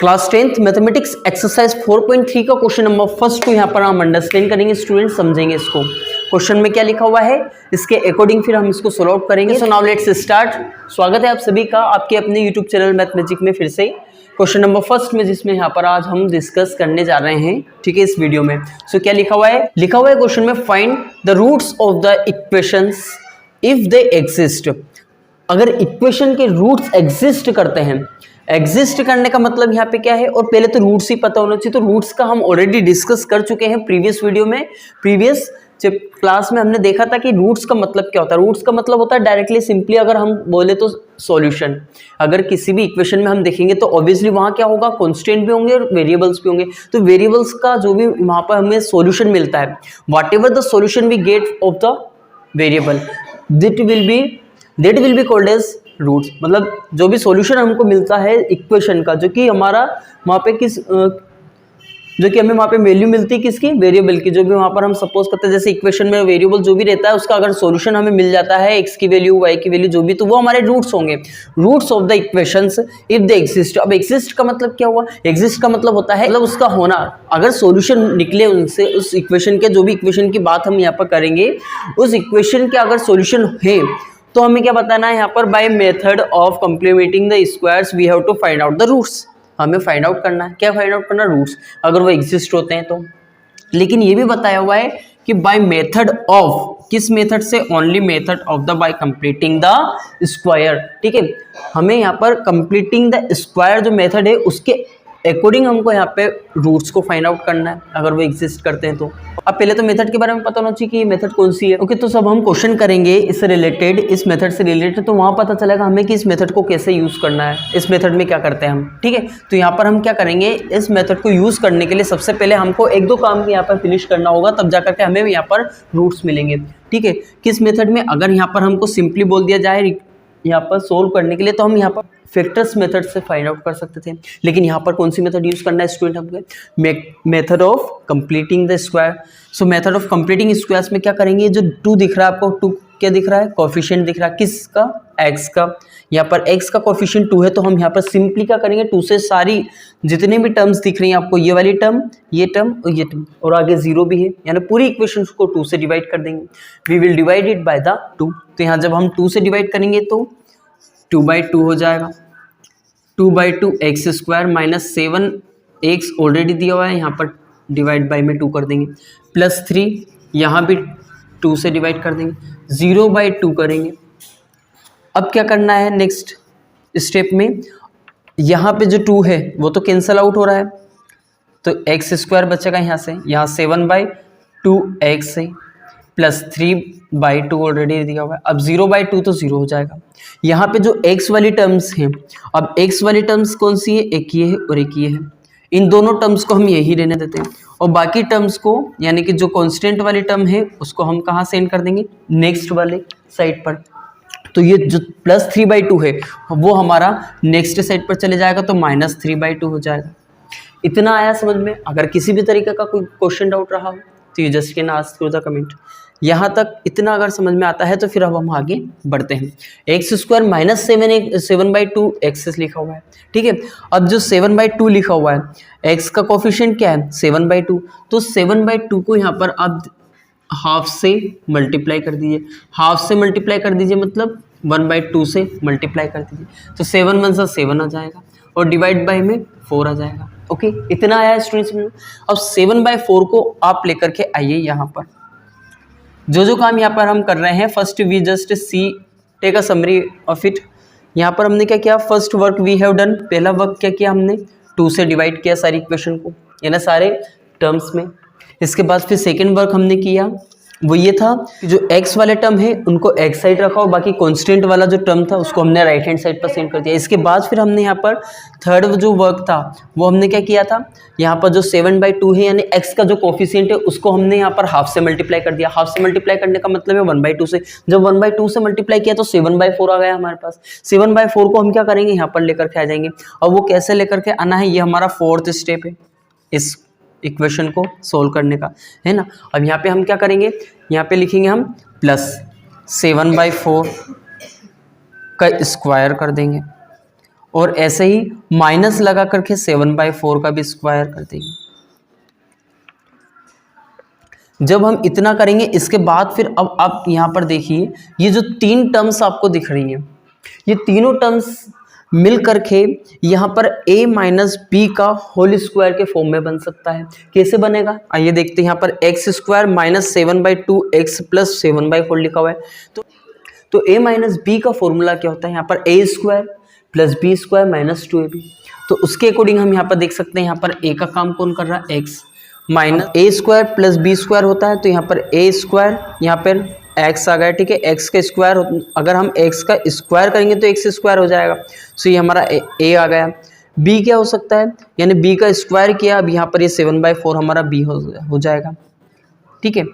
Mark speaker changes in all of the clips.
Speaker 1: Class 10th mathematics exercise 4.3 का question number first को यहाँ पर हम अंडरस्टैंड करेंगे, स्टूडेंट समझेंगे इसको। क्वेश्चन में क्या लिखा हुआ है इसके अकॉर्डिंग फिर हम इसको सोल्व आउट करेंगे। So now let's start. स्वागत है आप सभी का आपके अपने यूट्यूब चैनल मैथमेटिक्स में फिर से क्वेश्चन नंबर फर्स्ट में, जिसमें यहाँ पर आज हम डिस्कस करने जा रहे हैं, ठीक है, इस वीडियो में। सो क्या लिखा हुआ है क्वेश्चन में, find the roots of the equations if they exist. अगर इक्वेशन के रूट्स एग्जिस्ट करते हैं, एग्जिस्ट करने का मतलब यहाँ पे क्या है, और पहले तो रूट्स ही पता होना चाहिए। तो रूट्स का हम ऑलरेडी डिस्कस कर चुके हैं प्रीवियस वीडियो में। प्रीवियस जब क्लास में हमने देखा था कि रूट्स का मतलब क्या होता है। रूट्स का मतलब होता है डायरेक्टली सिंपली अगर हम बोले तो सॉल्यूशन। अगर किसी भी इक्वेशन में हम देखेंगे तो ऑब्वियसली वहाँ क्या होगा, कांस्टेंट भी होंगे और वेरिएबल्स भी होंगे। तो वेरिएबल्स का जो भी वहाँ पर हमें सॉल्यूशन मिलता है, whatever the solution we get of the variable, that will be called as roots. मतलब जो भी सॉल्यूशन हमको मिलता है इक्वेशन का, जो कि हमारा वहाँ पे जो कि हमें वहाँ पे वैल्यू मिलती है किसकी, वेरिएबल की। जो भी वहाँ पर हम सपोज करते हैं जैसे इक्वेशन में वेरिएबल जो भी रहता है उसका अगर सॉल्यूशन हमें मिल जाता है, एक्स की वैल्यू, वाई की वैल्यू, जो भी, तो वो हमारे रूट्स होंगे। Roots of the equations if they exist. अब एग्जिस्ट का मतलब क्या हुआ, एग्जिस्ट का मतलब होता है मतलब उसका होना। अगर सॉल्यूशन निकले उनसे, उस इक्वेशन के, जो भी इक्वेशन की बात हम यहाँ पर करेंगे, उस इक्वेशन के अगर सॉल्यूशन है तो हमें क्या बताना है यहाँ पर, by method of completing the squares we have to find out the roots. हमें फाइंड आउट करना है, क्या फाइंड आउट करना है, रूट्स, अगर वो एग्जिस्ट होते हैं तो। लेकिन ये भी बताया हुआ है कि बाय मेथड ऑफ, किस मेथड से, only method of the by completing the square. ठीक है, हमें यहाँ पर कंप्लीटिंग द स्क्वायर जो मेथड है उसके अकॉर्डिंग हमको यहाँ पे रूट्स को फाइंड आउट करना है, अगर वो एग्जिस्ट करते हैं तो। अब पहले तो मेथड के बारे में पता होना चाहिए कि ये मेथड कौन सी है। ओके, तो सब हम क्वेश्चन करेंगे इससे रिलेटेड, इस मेथड से रिलेटेड, तो वहाँ पता चलेगा हमें कि इस मेथड को कैसे यूज़ करना है, इस मेथड में क्या करते हैं हम। ठीक है, तो यहाँ पर हम क्या करेंगे, इस मेथड को यूज़ करने के लिए सबसे पहले हमको एक दो काम यहाँ पर फिनिश करना होगा, तब जा करके हमें यहाँ पर रूट्स मिलेंगे। ठीक है, किस मेथड में, अगर यहाँ पर हमको सिंपली बोल दिया जाए यहाँ पर सोल्व करने के लिए, तो हम यहाँ पर फैक्टर्स मेथड से फाइंड आउट कर सकते थे। लेकिन यहाँ पर कौन सी मेथड यूज करना है स्टूडेंट, हमको method of completing the square. So method of completing squares में क्या करेंगे, जो 2 दिख रहा है आपको, 2 क्या दिख रहा है, कोफिशिएंट दिख रहा है, किसका, एक्स का। यहाँ पर एक्स का कोफिशिएंट 2 है, तो हम यहाँ पर सिंपली क्या करेंगे, 2 से सारी जितने भी टर्म्स दिख रही हैं आपको, ये वाली टर्म, ये टर्म और ये टर्म, और आगे 0 भी है, यानी पूरी इक्वेशन को 2 से डिवाइड कर देंगे। We will divide it by the 2। तो यहाँ जब हम 2 से डिवाइड करेंगे तो 2/2 हो जाएगा। 2/2 x square minus 7 x already दिया हुआ है, यहाँ पर डिवाइड बाई में 2 कर देंगे, +3 यहाँ भी 2 से डिवाइड कर देंगे, 0/2 करेंगे। अब क्या करना है नेक्स्ट स्टेप में, यहाँ पे जो 2 है वो तो कैंसल आउट हो रहा है, तो एक्स स्क्वायर बचेगा यहाँ से, यहाँ 7/2 एक्स है, +3/2 ऑलरेडी दिया हुआ है। अब 0/2 तो 0 हो जाएगा। यहाँ पे जो x वाली टर्म्स हैं, अब x वाली टर्म्स कौन सी है, एक ये है और एक ये है, इन दोनों टर्म्स को हम यही रहने देते हैं, और बाकी टर्म्स को, यानी कि जो कांस्टेंट वाली टर्म है उसको हम कहाँ सेंड कर देंगे, नेक्स्ट वाले साइड पर। तो ये जो +3/2 है वो हमारा नेक्स्ट साइड पर चले जाएगा, तो -3/2 हो जाएगा। इतना आया समझ में। अगर किसी भी तरीके का कोई क्वेश्चन डाउट रहा हो तो you just can ask through the comment. यहाँ तक इतना अगर समझ में आता है तो फिर अब हम आगे बढ़ते हैं। एक्स स्क्वायर माइनस 7/2 एक्स लिखा हुआ है। ठीक है, अब जो 7/2 लिखा हुआ है, एक्स का कोफिशिएंट क्या है, 7/2, तो 7/2 को यहाँ पर आप हाफ से मल्टीप्लाई कर दीजिए। हाफ से मल्टीप्लाई कर दीजिए मतलब 1/2 से मल्टीप्लाई कर दीजिए, तो 7 1 7 आ जाएगा, और डिवाइड बाई में 4 आ जाएगा। ओके, इतना आया स्टूडेंट्स में। अब 7/4 को आप लेकर के आइए यहाँ पर। जो काम यहाँ पर हम कर रहे हैं, first we just see take a summary of it. यहाँ पर हमने क्या किया, first work we have done, पहला वर्क क्या किया हमने, 2 से डिवाइड किया सारी इक्वेशन को, यानी सारे टर्म्स में। इसके बाद फिर सेकेंड वर्क हमने किया, वो ये था कि जो x वाले टर्म है उनको x साइड रखा और बाकी कांस्टेंट वाला जो टर्म था उसको हमने राइट हैंड साइड पर सेंड कर दिया। इसके बाद फिर हमने यहाँ पर थर्ड जो वर्क था वो हमने क्या किया था, यहाँ पर जो 7/2 है यानी x का जो कोफिशिएंट है उसको हमने यहाँ पर हाफ से मल्टीप्लाई कर दिया। हाफ से मल्टीप्लाई करने का मतलब है 1/2 से। जब 1/2 से मल्टीप्लाई किया तो 7/4 आ गया हमारे पास। 7/4 को हम क्या करेंगे, यहाँ पर लेकर के आ जाएंगे, और वो कैसे लेकर के आना है, ये हमारा 4th स्टेप है इस इक्वेशन को सोल्व करने का, है ना। अब यहाँ पे हम क्या करेंगे, यहाँ पे लिखेंगे हम +7/4 का स्क्वायर कर देंगे, और ऐसे ही माइनस लगा करके 7/4 का भी स्क्वायर कर देंगे। जब हम इतना करेंगे इसके बाद फिर अब आप यहाँ पर देखिए, ये जो 3 टर्म्स आपको दिख रही हैं, ये तीनों टर्म्स मिल करके यहाँ पर a माइनस बी का होल स्क्वायर के फॉर्म में बन सकता है। कैसे बनेगा आइए देखते हैं। यहाँ पर x square minus 7/2 x plus 7/4 लिखा हुआ है। तो a माइनस बी का फॉर्मूला क्या होता है, यहाँ पर a square plus b square minus 2ab। तो उसके अकॉर्डिंग हम यहाँ पर देख सकते हैं, यहाँ पर a का काम कौन कर रहा है, x minus a square plus b square होता है, तो यहाँ पर a स्क्वायर, यहाँ पर x आ गया, ठीक है। x का स्क्वायर, अगर हम x का स्क्वायर करेंगे तो x स्क्वायर हो जाएगा। सो ये हमारा a आ गया। b क्या हो सकता है, यानी b का स्क्वायर किया, अब यहाँ पर ये 7/4 हमारा b हो जाएगा, ठीक है।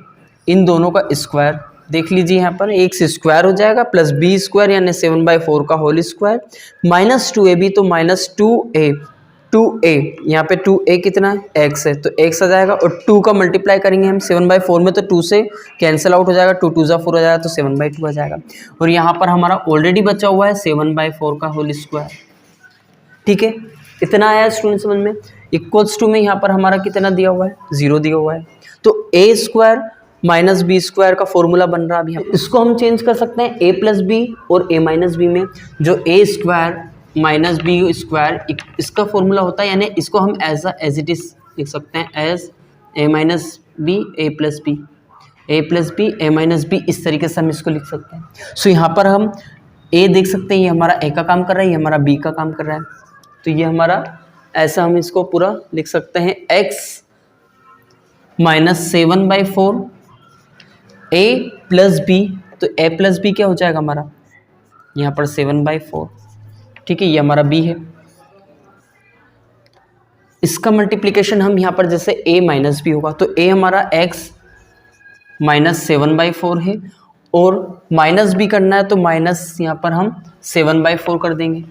Speaker 1: इन दोनों का स्क्वायर देख लीजिए, यहाँ पर x स्क्वायर हो जाएगा प्लस b स्क्वायर यानी 7/4 का होल स्क्वायर माइनस 2ab, तो माइनस 2a यहाँ पे 2a कितना है, x है, तो x आ जाएगा। और 2 का मल्टीप्लाई करेंगे हम 7/4 में, तो 2 से कैंसिल आउट हो जाएगा, 2 2 जा 4 हो जाएगा, तो 7/2 आ जाएगा। और यहाँ पर हमारा ऑलरेडी बचा हुआ है 7/4 का होल स्क्वायर, ठीक है। इतना आया स्टूडेंट समझ में। इक्वल्स टू में यहाँ पर हमारा कितना दिया हुआ है, 0 दिया हुआ है। तो a square minus b square का फॉर्मूला बन रहा है। अभी इसको हम चेंज कर सकते हैं a प्लस बी और a माइनस बी में। जो a square minus b square इसका फॉर्मूला होता है, यानी इसको हम एज इट इज लिख सकते हैं as a minus b a plus b, a plus b a minus b, इस तरीके से हम इसको लिख सकते हैं। सो यहाँ पर हम a देख सकते हैं, ये हमारा a का काम कर रहा है, ये हमारा b का काम कर रहा है। तो ये हमारा ऐसा हम इसको पूरा लिख सकते हैं, x minus 7/4 a plus b, तो a प्लस बी क्या हो जाएगा हमारा, यहाँ पर 7/4, ठीक है। ये हमारा b है। इसका मल्टीप्लिकेशन हम यहाँ पर जैसे a माइनस बी होगा, तो a हमारा x माइनस 7/4 है, और माइनस भी करना है तो माइनस यहाँ पर हम 7/4 कर देंगे,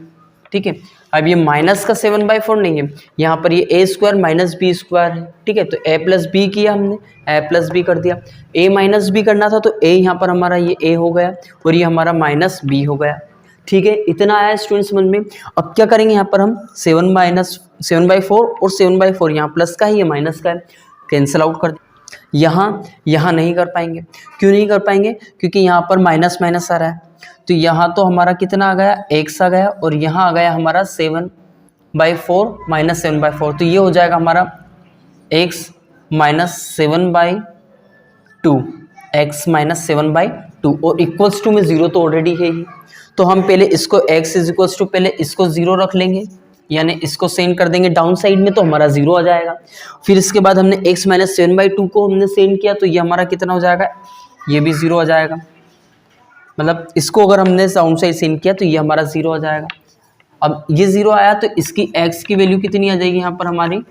Speaker 1: ठीक है। अब ये माइनस का 7/4 नहीं है, यहाँ पर ये a square minus b square है, ठीक है। तो a प्लस बी किया हमने, a प्लस बी कर दिया। a माइनस बी करना था, तो a यहाँ पर हमारा ये a हो गया, और ये हमारा माइनस b हो गया, ठीक है। इतना आया स्टूडेंट समझ में। अब क्या करेंगे, यहाँ पर हम 7/4 और 7/4 यहाँ प्लस का है, ये माइनस का है, कैंसिल आउट कर। यहाँ नहीं कर पाएंगे। क्यों नहीं कर पाएंगे, क्योंकि यहाँ पर माइनस माइनस आ रहा है। तो यहाँ तो हमारा कितना आ गया, x आ गया, और यहाँ आ गया हमारा 7/4 माइनस 7/4, तो ये हो जाएगा हमारा x माइनस 7/2, x माइनस 7/2, और इक्वल्स टू में 0 तो ऑलरेडी है ही। तो हम पहले इसको x इज इक्वल्स टू, पहले इसको 0 रख लेंगे, यानी इसको सेंड कर देंगे डाउन साइड में, तो हमारा 0 आ जाएगा। फिर इसके बाद हमने x माइनस 7/2 को हमने सेंड किया, तो ये हमारा कितना हो जाएगा, ये भी 0 आ जाएगा। मतलब इसको अगर हमने डाउन साइड सेंड किया तो ये हमारा 0 आ जाएगा। अब ये 0 आया, तो इसकी x की वैल्यू कितनी आ जाएगी यहाँ पर हमारी,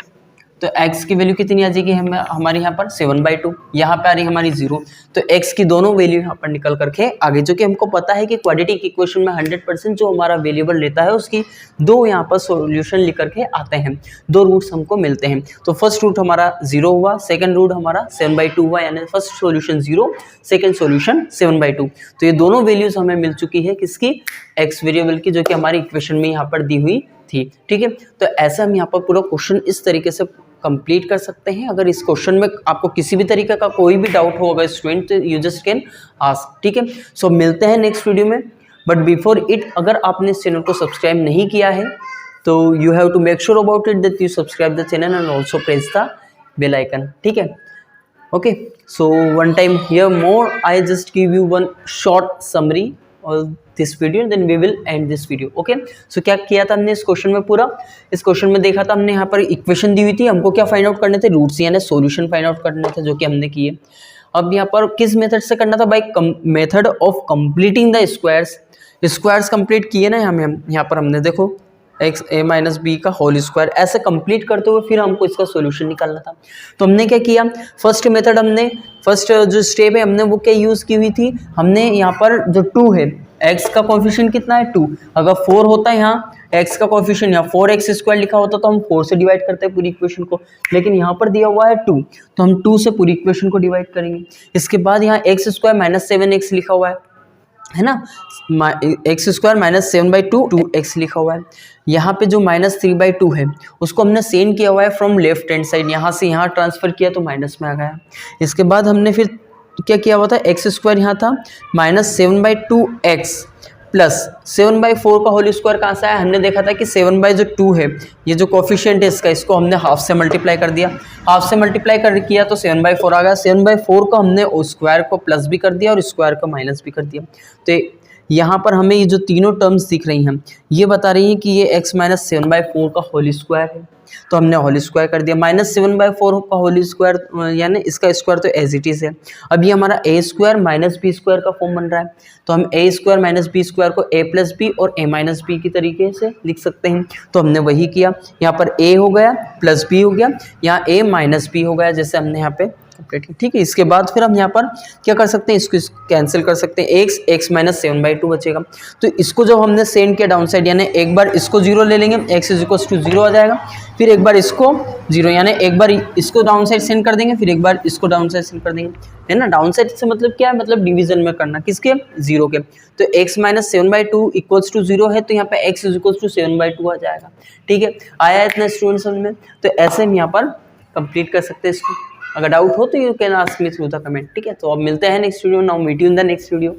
Speaker 1: तो x की वैल्यू कितनी आ जाएगी हमारी यहाँ पर 7/2, यहाँ पे आ रही हमारी 0। तो x की दोनों वैल्यू यहाँ पर निकल करके आगे, जो कि हमको पता है कि क्वाड्रेटिक इक्वेशन में 100% जो हमारा वेरिएबल लेता है उसकी 2 यहाँ पर सॉल्यूशन लिख करके आते हैं, 2 रूट्स हमको मिलते हैं। तो फर्स्ट रूट हमारा 0 हुआ, सेकंड रूट हमारा 7/2 हुआ, यानी फर्स्ट सॉल्यूशन 0, सेकंड सॉल्यूशन 7/2। तो ये दोनों वैल्यूज हमें मिल चुकी है किसकी, x वेरिएबल की, जो कि हमारी इक्वेशन में यहाँ पर दी हुई थी, ठीक है। तो ऐसा हम यहाँ पर पूरा क्वेश्चन इस तरीके से कंप्लीट कर सकते हैं। अगर इस क्वेश्चन में आपको किसी भी तरीके का कोई भी डाउट हो अगर स्टूडेंट, तो यू जस्ट कैन आस्क, ठीक है। सो मिलते हैं नेक्स्ट वीडियो में, बट बिफोर इट अगर आपने इस चैनल को सब्सक्राइब नहीं किया है तो you have to make sure about it that you subscribe the channel and also press the bell icon, ठीक है। Okay, so one time here more I just give you one short summary और this video, then we will end this video. Okay, so क्या किया था हमने इस question में, पूरा इस क्वेश्चन में देखा था हमने, यहाँ पर इक्वेशन दी हुई थी, हमको क्या फाइंड आउट करने थे, रूट्स यानी सॉल्यूशन फाइंड आउट करने थे, जो कि हमने किए। अब यहाँ पर किस मेथड से करना था, bye method of completing the squares. Squares complete किए ना हमें, यहाँ पर हमने देखो एक्स ए माइनस बी का होल स्क्वायर, ऐसे कंप्लीट करते हुए फिर हमको इसका सॉल्यूशन निकालना था। तो हमने क्या किया, फर्स्ट मेथड हमने, फर्स्ट जो स्टेप है हमने वो क्या यूज़ की हुई थी, हमने यहाँ पर जो 2 है, x का कोएफिशिएंट कितना है 2, अगर 4 होता है यहाँ x का कोएफिशिएंट, यहाँ 4x² लिखा होता तो हम 4 से डिवाइड करते हैं पूरी इक्वेशन को, लेकिन यहाँ पर दिया हुआ है 2, तो हम 2 से पूरी इक्वेशन को डिवाइड करेंगे। इसके बाद यहाँ x² माइनस 7x लिखा हुआ है, है ना, एक्स स्क्वायर माइनस 7/2 2x लिखा हुआ है। यहाँ पे जो -3/2 है उसको हमने सेंड किया हुआ है फ्रॉम लेफ्ट हैंड साइड, यहाँ से यहाँ ट्रांसफर किया तो माइनस में आ गया। इसके बाद हमने फिर क्या किया हुआ था, एक्स स्क्वायर यहाँ था -7/2x प्लस 7/4 का होल स्क्वायर कहाँ से आया, हमने देखा था कि 7/2 है, ये जो कोफिशिएंट है इसका, इसको हमने हाफ से मल्टीप्लाई कर दिया, हाफ से मल्टीप्लाई कर किया तो 7/4 आ गया। 7/4 को हमने स्क्वायर को प्लस भी कर दिया और स्क्वायर को माइनस भी कर दिया। तो यहाँ पर हमें ये जो तीनों टर्म्स दिख रही हैं ये बता रही हैं कि ये x माइनस 7/4 का होल स्क्वायर है, तो हमने होल स्क्वायर कर दिया। -7/4 का होल स्क्वायर यानी इसका स्क्वायर तो एज इट इज़ है। अब ये हमारा a square minus b square का फॉर्म बन रहा है, तो हम a square minus b square को a प्लस बी और a माइनस बी की तरीके से लिख सकते हैं। तो हमने वही किया, यहाँ पर a हो गया प्लस b हो गया, यहाँ a माइनस b हो गया, जैसे हमने यहाँ पे कंप्लीट। ठीक है, इसके बाद फिर हम यहाँ पर क्या कर सकते हैं, इसको कैंसिल कर सकते हैं, x माइनस 7/2 बचेगा। तो इसको जब हमने सेंड किया डाउन साइड, यानी एक बार इसको 0 ले लेंगे, x इज इक्वल टू 0 आ जाएगा, फिर एक बार इसको 0, यानी एक बार इसको डाउन साइड सेंड कर देंगे, फिर एक बार इसको डाउन साइड सेंड कर देंगे, है ना। डाउन साइड से मतलब क्या है, मतलब डिवीजन में करना, किसके, 0 के। तो x माइनस 7/2 इक्वल्स टू 0 है, तो यहाँ पे x इज इक्वल टू 7/2 आ जाएगा। ठीक है, आया इतना स्टूडेंट्स समझ में। तो ऐसे हम यहाँ पर कंप्लीट कर सकते हैं इसको। अगर डाउट हो तो you can ask me through the comment. ठीक है, तो अब मिलते हैं next video. Now meet you in the next video.